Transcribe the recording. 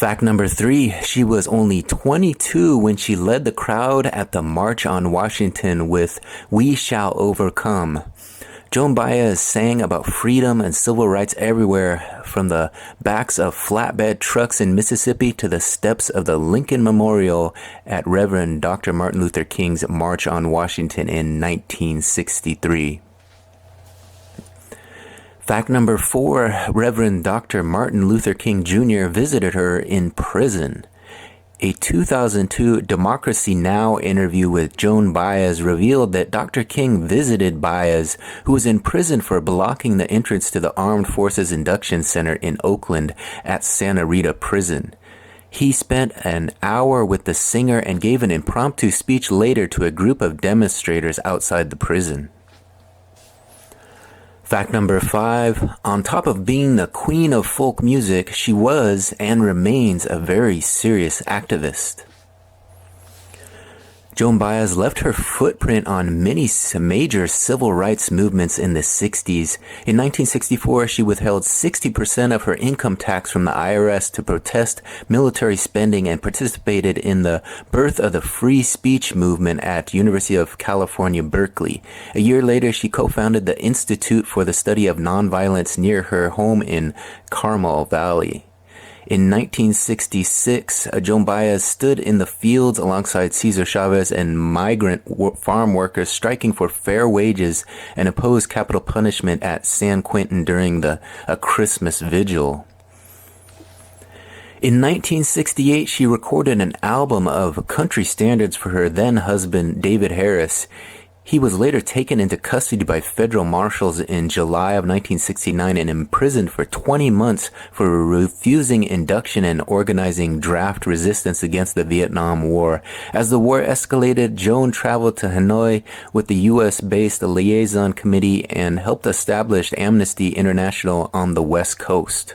Fact number 3, she was only 22 when she led the crowd at the March on Washington with "We Shall Overcome." Joan Baez sang about freedom and civil rights everywhere, from the backs of flatbed trucks in Mississippi to the steps of the Lincoln Memorial at Reverend Dr. Martin Luther King's March on Washington in 1963. Fact number 4, Reverend Dr. Martin Luther King Jr. visited her in prison. A 2002 Democracy Now! Interview with Joan Baez revealed that Dr. King visited Baez, who was in prison for blocking the entrance to the Armed Forces Induction Center in Oakland at Santa Rita Prison. He spent an hour with the singer and gave an impromptu speech later to a group of demonstrators outside the prison. Fact number 5, on top of being the queen of folk music, she was and remains a very serious activist. Joan Baez left her footprint on many major civil rights movements in the 60s. In 1964, she withheld 60% of her income tax from the IRS to protest military spending and participated in the birth of the free speech movement at University of California, Berkeley. A year later, she co-founded the Institute for the Study of Nonviolence near her home in Carmel Valley. In 1966, Joan Baez stood in the fields alongside Cesar Chavez and migrant farm workers striking for fair wages and opposed capital punishment at San Quentin during a Christmas vigil. In 1968, she recorded an album of country standards for her then-husband, David Harris. He was later taken into custody by federal marshals in July of 1969 and imprisoned for 20 months for refusing induction and organizing draft resistance against the Vietnam War. As the war escalated, Joan traveled to Hanoi with the U.S.-based Liaison Committee and helped establish Amnesty International on the West Coast.